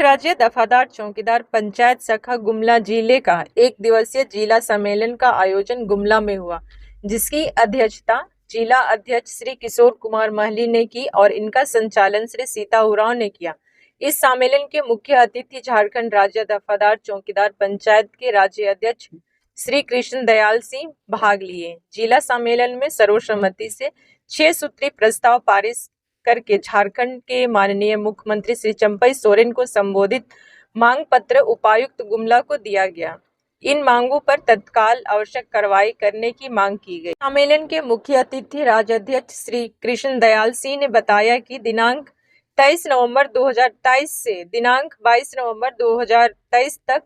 राज्य दफादार चौकीदार पंचायत शाखा गुमला जिले का एक दिवसीय जिला सम्मेलन का आयोजन गुमला में हुआ, जिसकी अध्यक्षता जिला अध्यक्ष श्री किशोर कुमार महली ने की और इनका संचालन श्री सीता उरांव ने किया। इस सम्मेलन के मुख्य अतिथि झारखंड राज्य दफादार चौकीदार पंचायत के राज्य अध्यक्ष श्री कृष्ण दयाल सिंह भाग लिए। जिला सम्मेलन में सर्वसम्मति से 6 सूत्री प्रस्ताव पारित करके झारखंड के माननीय मुख्यमंत्री श्री चंपई सोरेन को संबोधित मांग पत्र उपायुक्त गुमला को दिया गया। इन मांगों पर तत्काल आवश्यक कार्रवाई करने की मांग की गई। सम्मेलन के मुख्य अतिथि राज्याध्यक्ष श्री कृष्ण दयाल सिंह ने बताया कि दिनांक 23 नवंबर 2023 से दिनांक 22 नवंबर 2023 तक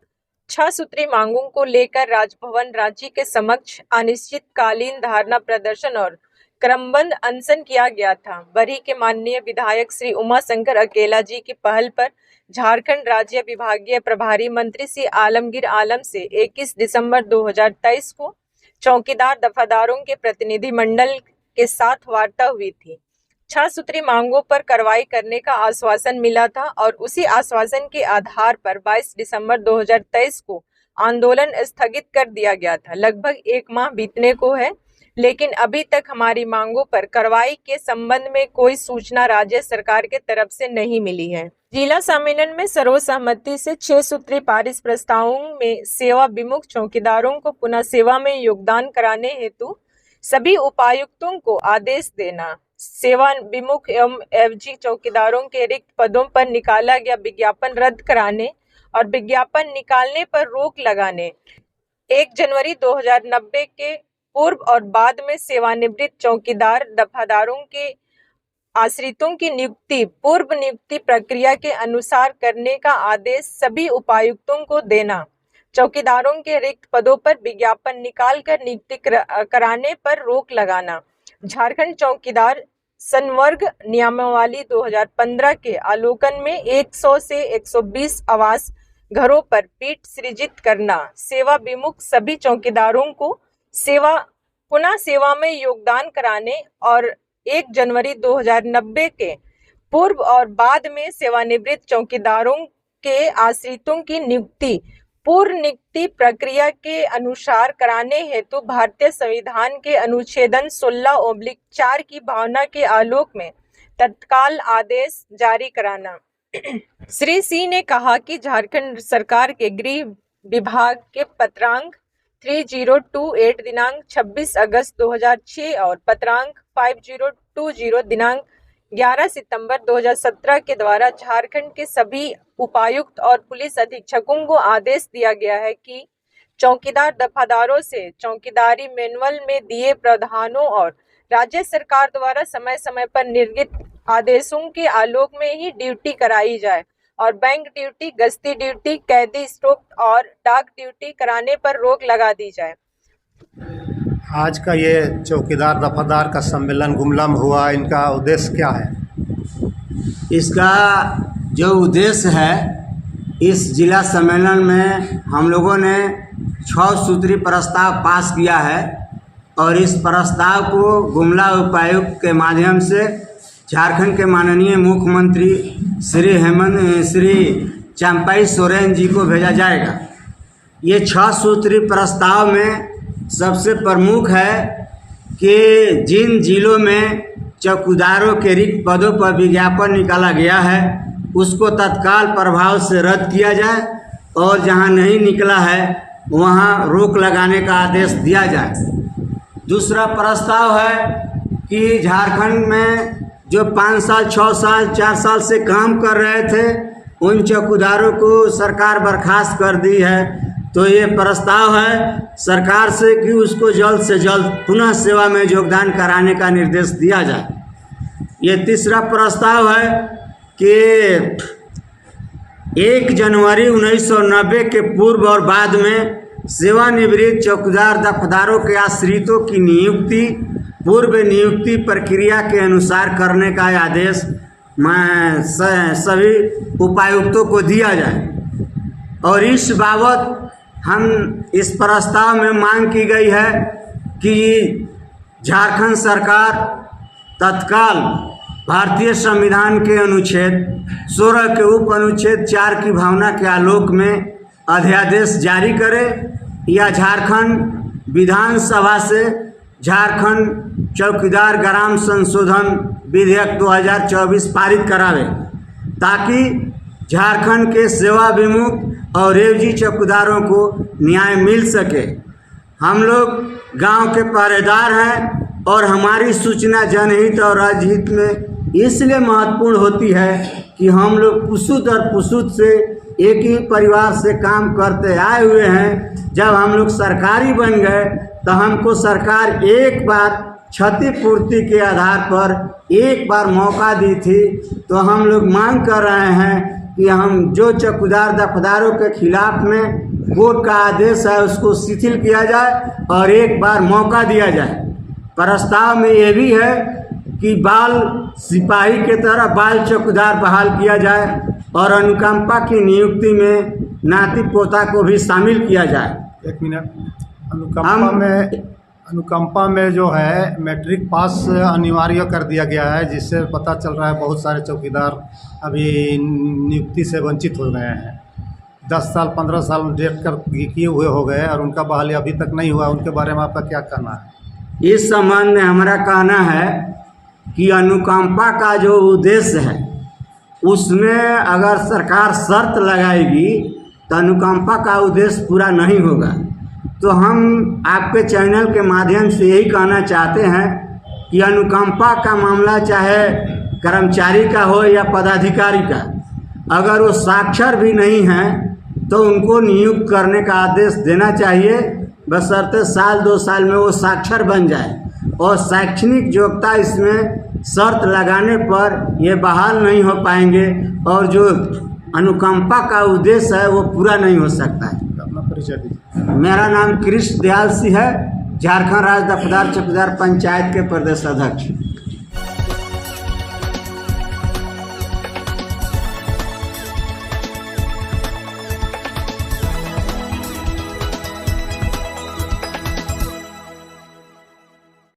6 सूत्री मांगों को लेकर राजभवन रांची के समक्ष अनिश्चितकालीन धरना प्रदर्शन और क्रमबंद अनशन किया गया था। बरी के माननीय विधायक श्री उमा शंकर अकेला जी की पहल पर झारखंड राज्य विभागीय प्रभारी मंत्री श्री आलमगीर आलम से 21 दिसंबर 2023 को चौकीदार दफादारों के प्रतिनिधि मंडल के साथ वार्ता हुई थी। 6 सूत्री मांगों पर कार्रवाई करने का आश्वासन मिला था और उसी आश्वासन के आधार पर 22 दिसंबर 2023 को आंदोलन स्थगित कर दिया गया था। लगभग 1 माह बीतने को है, लेकिन अभी तक हमारी मांगों पर कार्रवाई के संबंध में कोई सूचना राज्य सरकार के तरफ से नहीं मिली है। जिला सम्मेलन में सर्वसम्मति से 6 सूत्री पारित प्रस्तावों में सेवा विमुख चौकीदारों को पुनः सेवा में योगदान कराने हेतु सभी उपायुक्तों को आदेश देना, सेवा विमुख एवं एवजी चौकीदारों के रिक्त पदों पर निकाला गया विज्ञापन रद्द कराने और विज्ञापन निकालने पर रोक लगाने, 1 जनवरी 2090 के पूर्व और बाद में सेवानिवृत्त चौकीदार दफादारों के आश्रितों की नियुक्ति पूर्व नियुक्ति प्रक्रिया के अनुसार करने का आदेश सभी उपायुक्तों को देना, चौकीदारों के रिक्त पदों पर विज्ञापन निकालकर नियुक्ति कराने पर रोक लगाना, झारखंड चौकीदार संवर्ग नियमावली 2015 के आलोकन में 100 से 120 आवास घरों पर पीठ सृजित करना, सेवा विमुख सभी चौकीदारों को पुनः सेवा में योगदान कराने और 1 जनवरी 2090 के पूर्व और बाद में सेवानिवृत्त चौकीदारों के आश्रितों की नियुक्ति पूर्व नियुक्ति प्रक्रिया के अनुसार कराने हेतु भारतीय संविधान के अनुच्छेदन 16/4 की भावना के आलोक में तत्काल आदेश जारी कराना। श्री सिंह ने कहा कि झारखंड सरकार के गृह विभाग के पत्रांक 3028 दिनांक 26 अगस्त 2006 और पत्रांक 5020 दिनांक 11 सितंबर 2017 के द्वारा झारखंड के सभी उपायुक्त और पुलिस अधीक्षकों को आदेश दिया गया है कि चौकीदार दफादारों से चौकीदारी मैनुअल में दिए प्रावधानों और राज्य सरकार द्वारा समय समय पर निर्गत आदेशों के आलोक में ही ड्यूटी कराई जाए और बैंक ड्यूटी, गश्ती ड्यूटी, कैदी स्टॉक और डाक ड्यूटी कराने पर रोक लगा दी जाए। आज का ये चौकीदार दफादार का सम्मेलन गुमला में हुआ, इनका उद्देश्य क्या है? इसका जो उद्देश्य है, इस जिला सम्मेलन में हम लोगों ने 6 सूत्री प्रस्ताव पास किया है और इस प्रस्ताव को गुमला उपायुक्त के माध्यम से झारखंड के माननीय मुख्यमंत्री श्री चंपई सोरेन जी को भेजा जाएगा। ये 6 सूत्री प्रस्ताव में सबसे प्रमुख है कि जिन जिलों में चौकीदारों के रिक्त पदों पर विज्ञापन निकाला गया है उसको तत्काल प्रभाव से रद्द किया जाए और जहां नहीं निकला है वहां रोक लगाने का आदेश दिया जाए। दूसरा प्रस्ताव है कि झारखंड में जो 5 साल, 6 साल, 4 साल से काम कर रहे थे उन चौकीदारों को सरकार बर्खास्त कर दी है, तो ये प्रस्ताव है सरकार से कि उसको जल्द से जल्द पुनः सेवा में योगदान कराने का निर्देश दिया जाए। ये तीसरा प्रस्ताव है कि 1 जनवरी 1990 के पूर्व और बाद में सेवानिवृत्त चौकीदार दफादारों के आश्रितों की नियुक्ति पूर्व नियुक्ति प्रक्रिया के अनुसार करने का आदेश सभी उपायुक्तों को दिया जाए। और इस बाबत हम इस प्रस्ताव में मांग की गई है कि झारखंड सरकार तत्काल भारतीय संविधान के अनुच्छेद 16 के उप अनुच्छेद 4 की भावना के आलोक में अध्यादेश जारी करे या झारखंड विधानसभा से झारखंड चौकीदार ग्राम संशोधन विधेयक 2024 पारित करावे, ताकि झारखंड के सेवा विमुख और रेवजी चौकीदारों को न्याय मिल सके। हम लोग गांव के पहरेदार हैं और हमारी सूचना जनहित और राज्यहित में इसलिए महत्वपूर्ण होती है कि हम लोग पुसुत और पुसुत से एक ही परिवार से काम करते आए हुए हैं। जब हम लोग सरकारी बन गए तो हमको सरकार एक बार क्षतिपूर्ति के आधार पर एक बार मौका दी थी, तो हम लोग मांग कर रहे हैं कि हम जो चौकीदार दफदारों के खिलाफ में कोर्ट का आदेश है उसको शिथिल किया जाए और एक बार मौका दिया जाए। प्रस्ताव में ये भी है कि बाल सिपाही के तरह बाल चौकीदार बहाल किया जाए और अनुकंपा की नियुक्ति में नाती पोता को भी शामिल किया जाए। एक मिनट, अनुकंपा में जो है मैट्रिक पास अनिवार्य कर दिया गया है, जिससे पता चल रहा है बहुत सारे चौकीदार अभी नियुक्ति से वंचित हो गए हैं। 10 साल 15 साल डेट कर किए हुए हो गए और उनका बहाली अभी तक नहीं हुआ। उनके बारे में आपका क्या कहना है? इस संबंध में हमारा कहना है कि अनुकंपा का जो उद्देश्य है उसमें अगर सरकार शर्त लगाएगी तो अनुकंपा का उद्देश्य पूरा नहीं होगा। तो हम आपके चैनल के माध्यम से यही कहना चाहते हैं कि अनुकंपा का मामला चाहे कर्मचारी का हो या पदाधिकारी का, अगर वो साक्षर भी नहीं हैं तो उनको नियुक्त करने का आदेश देना चाहिए, बशर्ते साल 2 साल में वो साक्षर बन जाए। और शैक्षणिक योग्यता इसमें शर्त लगाने पर ये बहाल नहीं हो पाएंगे और जो अनुकंपा का उद्देश्य है वो पूरा नहीं हो सकता है। अपना परिचय दीजिए। मेरा नाम कृष्ण दयाल सिंह है, झारखंड राज्य दफदार चौकीदार पंचायत के प्रदेश अध्यक्ष।